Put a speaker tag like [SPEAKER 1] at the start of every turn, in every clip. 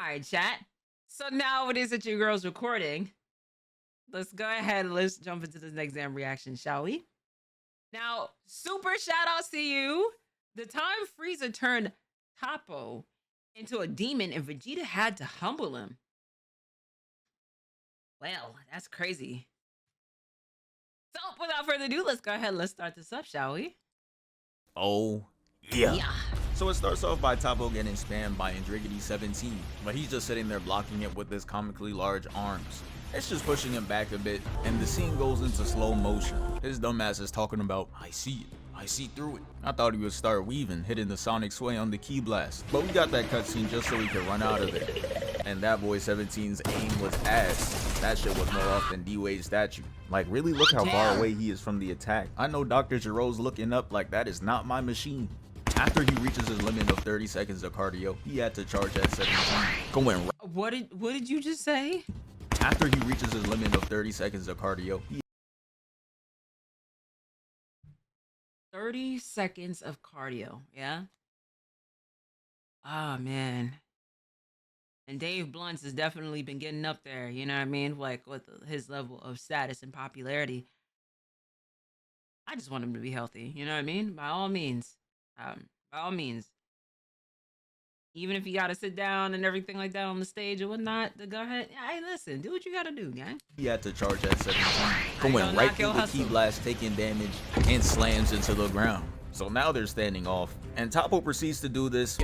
[SPEAKER 1] right, chat. So now it is that your girl's recording. Let's go ahead and let's jump into this next exam reaction, shall we? Now, super shout outs to you. The time Frieza turned Toppo into a demon and Vegeta had to humble him. Well, that's crazy. So, without further ado, let's go ahead and let's start this up, shall we?
[SPEAKER 2] Oh, yeah. So it starts off by Toppo getting spammed by Andriggity17, but he's just sitting there blocking it with his comically large arms. It's just pushing him back a bit, and the scene goes into slow motion. His dumbass is talking about, I see it, I see through it. I thought he would start weaving, hitting the sonic sway on the key blast, but we got that cutscene just so he could run out of it. And that boy 17's aim was ass. That shit was more off than D-Wade's statue. Like, really look how far away he is from the attack. I know Dr. Giro's looking up like that is not my machine. After he reaches his limit of 30 seconds of cardio, he had to charge at 17. Going right.
[SPEAKER 1] What did you just say?
[SPEAKER 2] After he reaches his limit of 30 seconds of cardio,
[SPEAKER 1] 30 seconds of cardio, yeah? Oh, man. And Dave Blunt's has definitely been getting up there, you know what I mean? Like, with his level of status and popularity. I just want him to be healthy, you know what I mean? By all means. By all means. Even if you gotta sit down and everything like that on the stage or whatnot, to go ahead. Hey, listen, do what you gotta do, gang.
[SPEAKER 2] he had to charge at 17. Going right through the key blast, taking damage, and slams into the ground. So now they're standing off, and Toppo proceeds to do this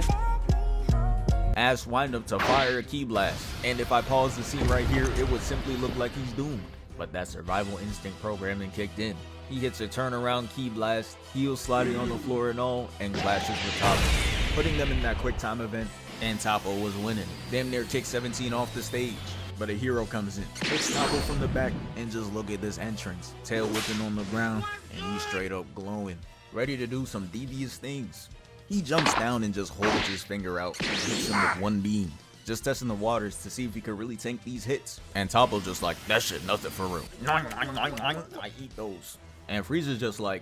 [SPEAKER 2] ass wind up to fire a key blast. And if I pause the scene right here, it would simply look like he's doomed. But that survival instinct programming kicked in. He hits a turnaround key blast, heels sliding on the floor and all, and clashes with Toppo, putting them in that quick time event, and Toppo was winning. Damn near kicked 17 off the stage, but a hero comes in, hits Toppo from the back, and just look at this entrance. Tail whipping on the ground, and he's straight up glowing, ready to do some devious things. He jumps down and just holds his finger out and hits him with one beam, just testing the waters to see if he could really tank these hits. And Toppo's just like, that shit nothing for real. I eat those. And Frieza's just like,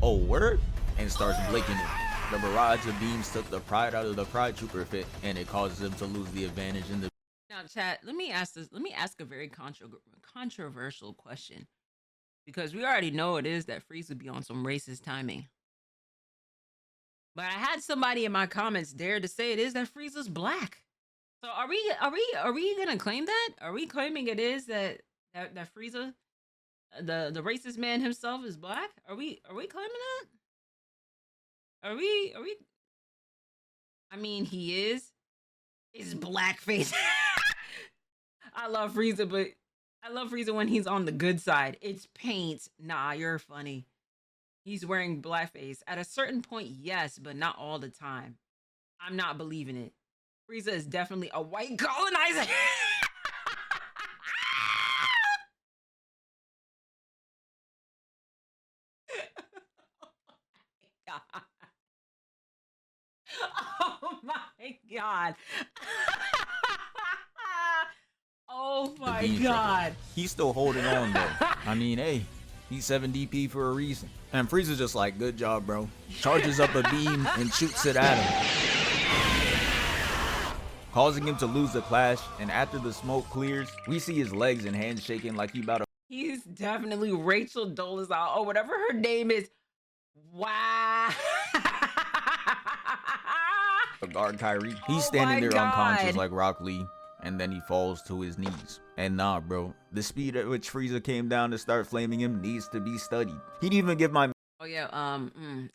[SPEAKER 2] oh, word? And starts blinking it. The barrage of beams took the pride out of the Pride Trooper fit, and it causes him to lose the advantage in the...
[SPEAKER 1] Now, chat, let me ask a very controversial question. Because we already know it is that Frieza be on some racist timing. But I had somebody in my comments dare to say it is that Frieza's black. So are we gonna claim that? Are we claiming it is that Frieza, the racist man himself, is black? Are we claiming that? Are we? I mean, he is. It's blackface. I love Frieza, but I love Frieza when he's on the good side. It's paint. Nah, you're funny. He's wearing blackface. At a certain point, yes, but not all the time. I'm not believing it. Frieza is definitely a white colonizer. Oh my god. Oh my god.
[SPEAKER 2] He's still holding on though. I mean, hey, he's 7 DP for a reason. And Frieza's just like, good job, bro. Charges up a beam and shoots it at him, causing him to lose the clash. And after the smoke clears, we see his legs and hands shaking like he about to...
[SPEAKER 1] He's definitely Rachel Dolezal or whatever her name is. Wow.
[SPEAKER 2] Guard Kyrie. He's standing there unconscious like Rock Lee, and then he falls to his knees. And nah, bro, the speed at which Frieza came down to start flaming him needs to be studied. He didn't even give my...
[SPEAKER 1] Oh yeah,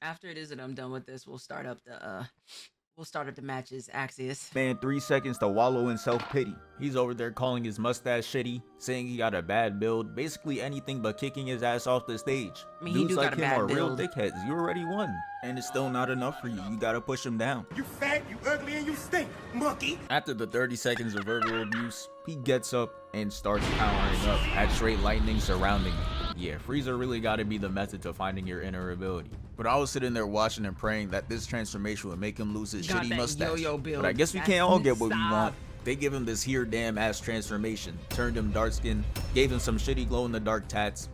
[SPEAKER 1] after it is that I'm done with this, we'll start up the matches, Axius.
[SPEAKER 2] Man, 3 seconds to wallow in self-pity. He's over there calling his mustache shitty, saying he got a bad build, basically anything but kicking his ass off the stage.
[SPEAKER 1] I mean,
[SPEAKER 2] dudes like him are real dickheads. You already won, and it's still not enough for you. You gotta push him down.
[SPEAKER 3] You fat, you ugly, and you stink, monkey.
[SPEAKER 2] After the 30 seconds of verbal abuse, he gets up and starts powering up at straight lightning surrounding him. Yeah, Frieza really gotta be the method to finding your inner ability. But I was sitting there watching and praying that this transformation would make him lose his shitty mustache. But I guess we can't all get what we want. They give him this here damn ass transformation, turned him dark skin, gave him some shitty glow in the dark tats.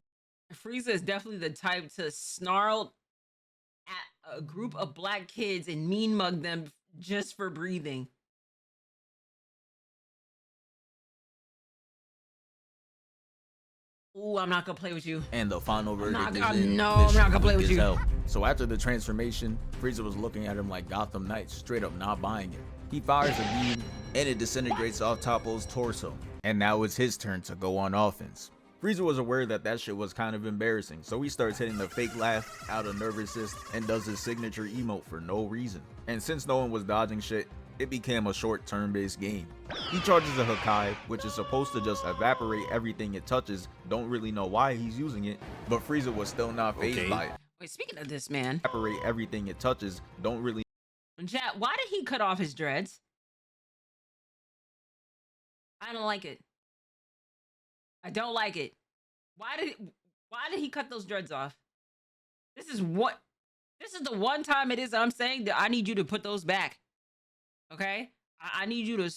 [SPEAKER 1] Frieza is definitely the type to snarl at a group of black kids and mean mug them just for breathing. Ooh, I'm not gonna play with you.
[SPEAKER 2] And the final verdict is
[SPEAKER 1] I'm not gonna play with you.
[SPEAKER 2] hell. So after the transformation, Frieza was looking at him like Gotham Knights, straight up not buying it. He fires a beam and it disintegrates off Toppo's torso. And now it's his turn to go on offense. Frieza was aware that that shit was kind of embarrassing, so he starts hitting the fake laugh out of nervousness and does his signature emote for no reason. And since no one was dodging shit, it became a short turn-based game. He charges a Hakai, which is supposed to just evaporate everything it touches. Don't really know why he's using it, but Frieza was still not fazed by it.
[SPEAKER 1] Wait, speaking of this, man.
[SPEAKER 2] Evaporate everything it touches. Don't really.
[SPEAKER 1] Chat, why did he cut off his dreads? I don't like it. I don't like it. Why did he cut those dreads off? This is the one time it is that I'm saying that I need you to put those back. Okay? I need you to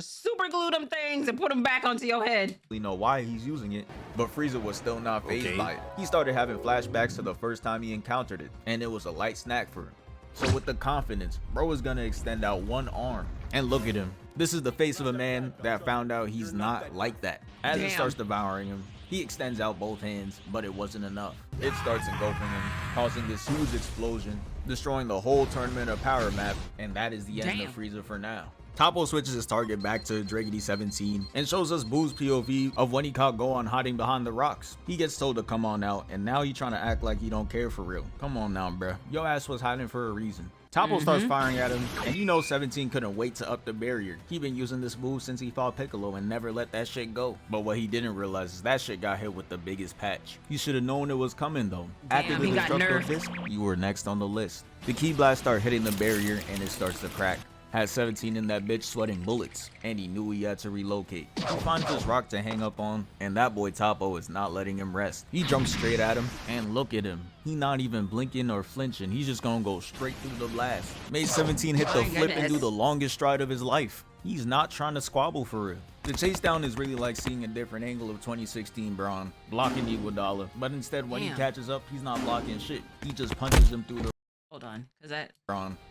[SPEAKER 1] super glue them things and put them back onto your head.
[SPEAKER 2] We know why he's using it, but Frieza was still not fazed by it. He started having flashbacks to the first time he encountered it, and it was a light snack for him. So with the confidence, bro is gonna extend out one arm. And look at him. This is the face of a man that found out he's not like that. As it starts devouring him, he extends out both hands, but it wasn't enough. It starts engulfing him, causing this huge explosion, destroying the whole tournament of power map, and that is the end of Frieza for now. Toppo switches his target back to Dragedy 17 and shows us Boo's POV of when he caught Gohan hiding behind the rocks. He gets told to come on out, and now he trying to act like he don't care for real. Come on now, bruh. Your ass was hiding for a reason. Toppo starts firing at him, and you know 17 couldn't wait to up the barrier. He been using this move since he fought Piccolo and never let that shit go. But what he didn't realize is that shit got hit with the biggest patch. He should have known it was coming though. After the destructo disc, you were next on the list. The Ki Blast start hitting the barrier and it starts to crack. Had 17 in that bitch sweating bullets, and he knew he had to relocate. He finds this rock to hang up on, and that boy Toppo is not letting him rest. He jumps straight at him, and look at him. He not even blinking or flinching. He's just gonna go straight through the blast. Made 17 hit the flip and do the longest stride of his life. He's not trying to squabble for real. The chase down is really like seeing a different angle of 2016 Braun, blocking Iguodala, but instead when he catches up, he's not blocking shit. He just punches him through the
[SPEAKER 1] Hold on, cause that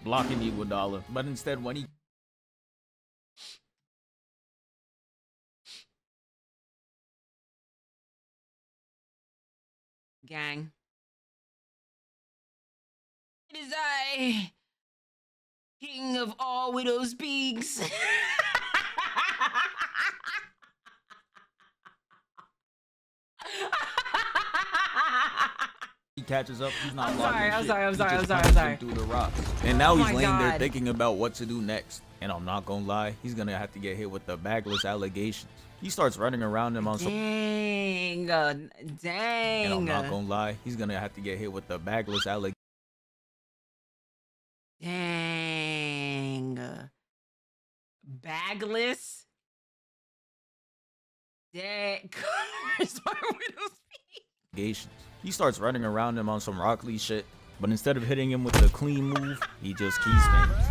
[SPEAKER 2] blocking Iguodala, but instead when he
[SPEAKER 1] gang. It is I, king of all widows' peaks.
[SPEAKER 2] he catches up, he's not
[SPEAKER 1] I'm sorry.
[SPEAKER 2] Through the rocks. And now he's laying there thinking about what to do next. And I'm not gonna lie, he's gonna have to get hit with the bagless allegations. He starts running around him on some
[SPEAKER 1] dang.
[SPEAKER 2] And I'm not gonna lie, he's gonna have to get hit with the bagless allegations.
[SPEAKER 1] Dang. Bagless? Dang.
[SPEAKER 2] He starts running around him on some Rock Lee shit, but instead of hitting him with the clean move, he just key spams.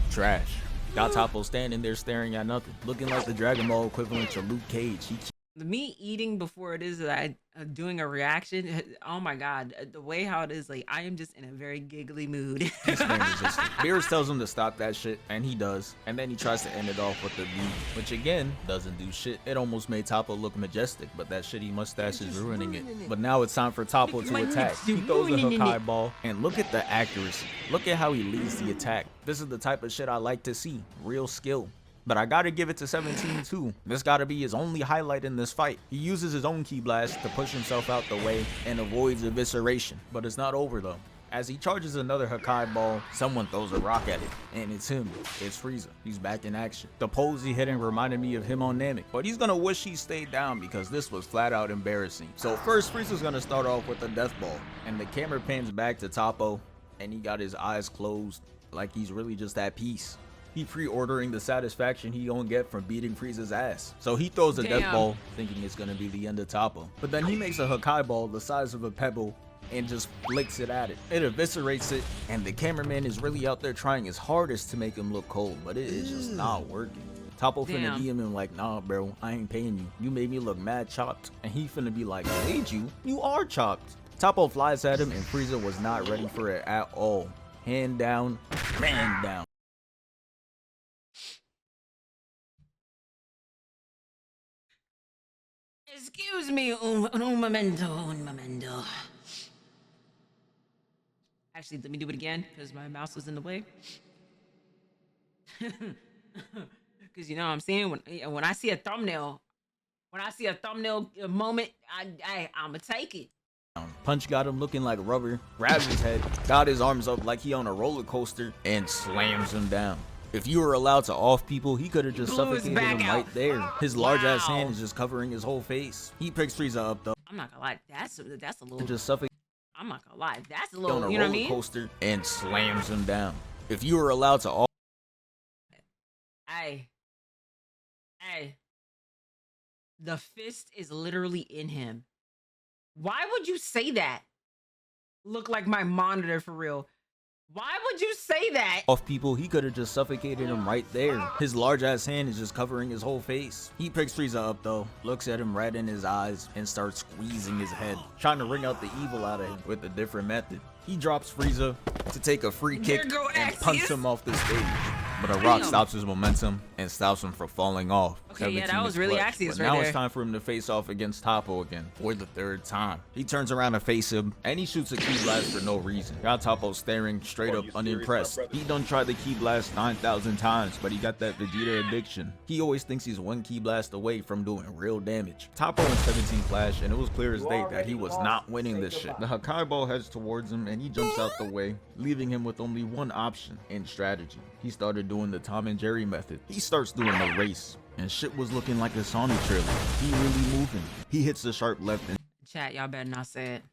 [SPEAKER 2] Trash. Got Toppo standing there staring at nothing, looking like the Dragon Ball equivalent to Luke Cage.
[SPEAKER 1] Me eating before it is that doing a reaction, oh my god, the way how it is, like I am just in a very giggly mood.
[SPEAKER 2] Beerus tells him to stop that shit, and he does, and then he tries to end it off with the V, which again doesn't do shit. It almost made Toppo look majestic, but that shitty mustache is ruining it. But now it's time for Toppo to attack. He throws the Hakai ball, and look at the accuracy. Look at how he leads the attack. This is the type of shit I like to see, real skill. But I gotta give it to 17 too. This gotta be his only highlight in this fight. He uses his own Ki Blast to push himself out the way and avoids evisceration. But it's not over though. As he charges another Hakai ball, someone throws a rock at it. And it's him. It's Frieza. He's back in action. The pose he hitting reminded me of him on Namek. But he's gonna wish he stayed down because this was flat out embarrassing. So first Frieza's gonna start off with the death ball. And the camera pans back to Toppo. And he got his eyes closed like he's really just at peace. He pre-ordering the satisfaction he gonna get from beating Frieza's ass. So he throws a death ball, thinking it's gonna be the end of Toppo. But then he makes a Hakai ball the size of a pebble and just flicks it at it. It eviscerates it, and the cameraman is really out there trying his hardest to make him look cold, but it is just not working. Toppo finna DM him like, nah bro, I ain't paying you. You made me look mad chopped. And he finna be like, made you? You are chopped. Toppo flies at him and Frieza was not ready for it at all. Hand down, man down.
[SPEAKER 1] Excuse me, un momento. Actually, let me do it again because my mouse was in the way. Because you know what I'm saying, when I see a thumbnail, moment, I'ma take it.
[SPEAKER 2] Punch got him looking like rubber, grabs his head, got his arms up like he on a roller coaster, and slams him down. If you were allowed to off people, he could have just suffocated him right there. His large ass hand is just covering his whole face. He picks Frieza up though.
[SPEAKER 1] I'm not gonna lie, that's a little.
[SPEAKER 2] Just suffocate.
[SPEAKER 1] I'm not gonna lie, that's a little.
[SPEAKER 2] On a
[SPEAKER 1] you know what I
[SPEAKER 2] roller
[SPEAKER 1] mean?
[SPEAKER 2] coaster and slams him down. If you were allowed to off.
[SPEAKER 1] Hey. The fist is literally in him. Why would you say that? Look like my monitor for real. Why would you say that?
[SPEAKER 2] Off people, he could have just suffocated him right there. His large ass hand is just covering his whole face. He picks Frieza up though, looks at him right in his eyes, and starts squeezing his head, trying to wring out the evil out of him with a different method. He drops Frieza to take a free kick and punch him off the stage. But a rock stops his momentum and stops him from falling off.
[SPEAKER 1] Okay, yeah, that was really Axios
[SPEAKER 2] but
[SPEAKER 1] right
[SPEAKER 2] now
[SPEAKER 1] there.
[SPEAKER 2] It's time for him to face off against Toppo again for the third time. He turns around to face him, and he shoots a ki blast for no reason. Got Toppo staring straight up unimpressed. He done tried the ki blast 9,000 times, but he got that Vegeta addiction. He always thinks he's one ki blast away from doing real damage. Toppo in 17 flash, and it was clear as day that he was not winning this shit. The Hakai ball heads towards him, and he jumps out the way, leaving him with only one option in strategy. He started doing the Tom and Jerry method. He starts doing the race, and shit was looking like a Sonic trailer. He really moving. He hits the sharp left and
[SPEAKER 1] Chat, y'all better not say it.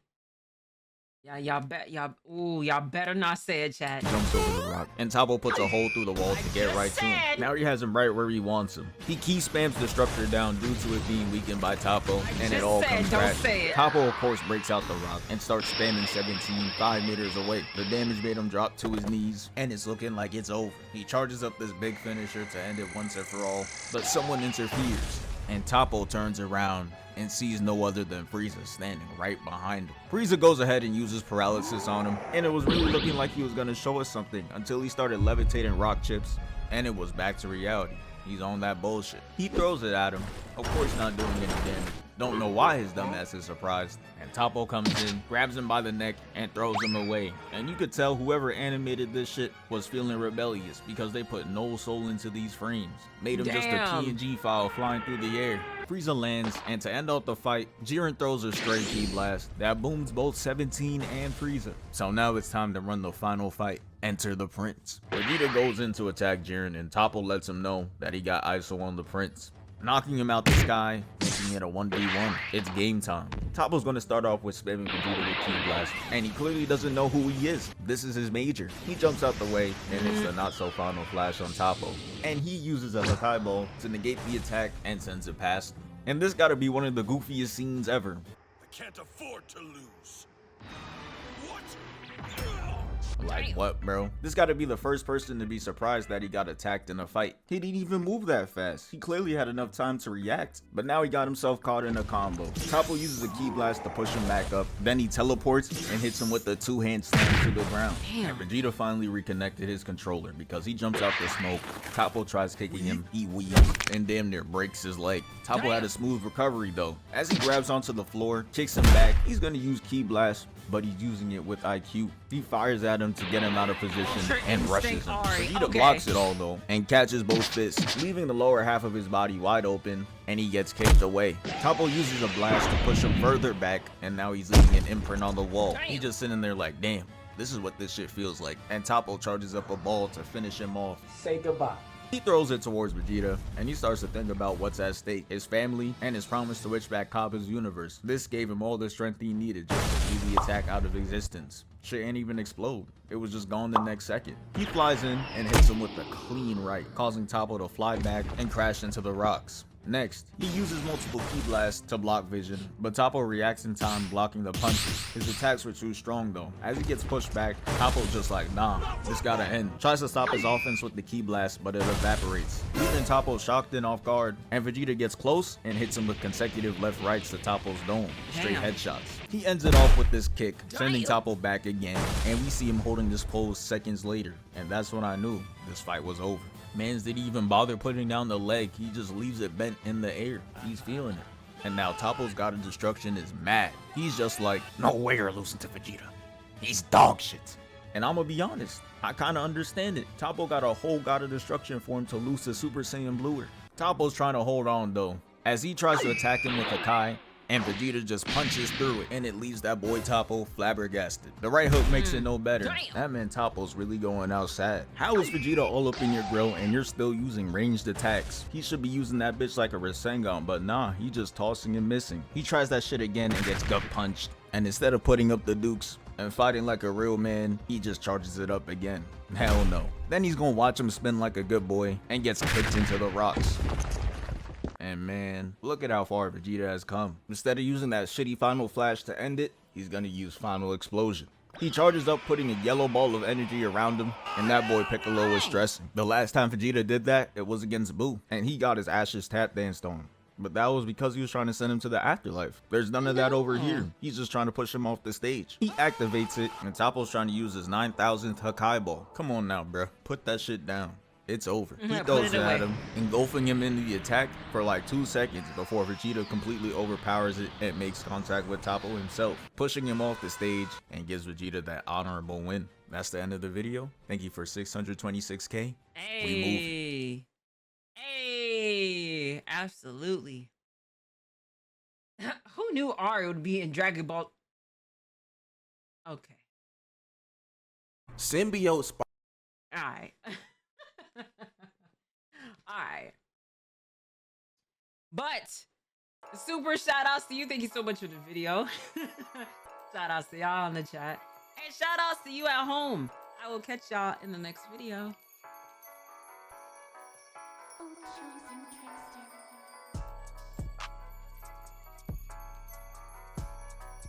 [SPEAKER 1] Y'all better not say it, chat.
[SPEAKER 2] jumps over the rock, and Toppo puts a hole through the wall to get right to him. Now he has him right where he wants him. He key spams the structure down due to it being weakened by Toppo, and it all comes back. Toppo of course breaks out the rock and starts spamming 17 5 meters away. The damage made him drop to his knees, and it's looking like it's over. He charges up this big finisher to end it once and for all, but someone interferes, and Toppo turns around and sees no other than Frieza standing right behind him. Frieza goes ahead and uses paralysis on him, and it was really looking like he was gonna show us something until he started levitating rock chips, and it was back to reality. He's on that bullshit. He throws it at him, of course not doing any damage. Don't know why his dumbass is surprised. And Toppo comes in, grabs him by the neck, and throws him away. And you could tell whoever animated this shit was feeling rebellious because they put no soul into these frames. Made him just a PNG file flying through the air. Frieza lands, and to end out the fight, Jiren throws a stray ki blast that booms both 17 and Frieza. So now it's time to run the final fight. Enter the Prince. Vegeta goes in to attack Jiren, and Toppo lets him know that he got ISO on the Prince, knocking him out the sky, making it a 1v1. It's game time. Toppo's gonna start off with spamming Vegeta with ki blast, and he clearly doesn't know who he is. This is his major. He jumps out the way, and it's a not so final flash on Toppo, and he uses a Hakai ball to negate the attack and sends it past him. And this gotta be one of the goofiest scenes ever.
[SPEAKER 3] I can't afford to lose. What?
[SPEAKER 2] Like what, bro? This gotta be the first person to be surprised that he got attacked in a fight. He didn't even move that fast. He clearly had enough time to react, but now he got himself caught in a combo. Toppo uses a ki blast to push him back up, then he teleports and hits him with a two-hand slam to the ground.
[SPEAKER 1] Damn.
[SPEAKER 2] And Vegeta finally reconnected his controller because he jumps out the smoke. Toppo tries kicking him, he weaves and damn near breaks his leg. Toppo had a smooth recovery though. As he grabs onto the floor, kicks him back, he's gonna use ki blast, but he's using it with IQ. He fires at him to get him out of position and rushes him. Vegeta blocks it all though and catches both fists, leaving the lower half of his body wide open, and he gets kicked away. Toppo uses a blast to push him further back, and now he's leaving an imprint on the wall. He's just sitting there like, damn, this is what this shit feels like. And Toppo charges up a ball to finish him off.
[SPEAKER 4] Say goodbye.
[SPEAKER 2] He throws it towards Vegeta, and he starts to think about what's at stake, his family, and his promise to witch back Kappa's universe. This gave him all the strength he needed just to leave the attack out of existence. Shit ain't even explode. It was just gone the next second. He flies in and hits him with a clean right, causing Toppo to fly back and crash into the rocks. Next, he uses multiple ki blasts to block vision, but Toppo reacts in time, blocking the punches. His attacks were too strong though. As he gets pushed back, Toppo's just like, nah, this gotta end. Tries to stop his offense with the ki blast, but it evaporates, leaving Toppo shocked and off guard, and Vegeta gets close and hits him with consecutive left rights to Toppo's dome. Straight headshots. He ends it off with this kick, sending Toppo back again, and we see him holding this pose seconds later, and that's when I knew this fight was over. Mans didn't even bother putting down the leg, he just leaves it bent in the air. He's feeling it. And now Toppo's God of Destruction is mad. He's just like, no way you're losing to Vegeta. He's dog shit. And I'm gonna be honest, I kinda understand it. Toppo got a whole God of Destruction for him to lose to Super Saiyan Bluer. Toppo's trying to hold on though, as he tries to attack him with a Kai, and Vegeta just punches through it, and it leaves that boy Toppo flabbergasted. The right hook makes it no better. That man Toppo's really going out sad. How is Vegeta all up in your grill and you're still using ranged attacks? He should be using that bitch like a Rasengan, but nah, he just tossing and missing. He tries that shit again and gets gut punched. And instead of putting up the dukes and fighting like a real man, he just charges it up again. Hell no. Then he's gonna watch him spin like a good boy and gets kicked into the rocks. And man, look at how far Vegeta has come. Instead of using that shitty final flash to end it, he's gonna use final explosion. He charges up, putting a yellow ball of energy around him, and that boy Piccolo is stressing. The last time Vegeta did that, it was against Buu, and he got his ashes tap danced on him. But that was because he was trying to send him to the afterlife. There's none of that over here. He's just trying to push him off the stage. He activates it, and Toppo's trying to use his 9,000th Hakai ball. Come on now, bruh. Put that shit down. It's over. He throws it at him, engulfing him into the attack for like 2 seconds before Vegeta completely overpowers it and makes contact with Toppo himself, pushing him off the stage and gives Vegeta that honorable win. That's the end of the video. Thank you for 626K.
[SPEAKER 1] Hey.
[SPEAKER 2] We move.
[SPEAKER 1] Hey, absolutely. Who knew Auriel would be in Dragon Ball? Okay.
[SPEAKER 2] Symbiote.
[SPEAKER 1] All right. All right. But super shout outs to you. Thank you so much for the video. Shout outs to y'all in the chat. And shout outs to you at home. I will catch y'all in the next video.
[SPEAKER 4] Oh,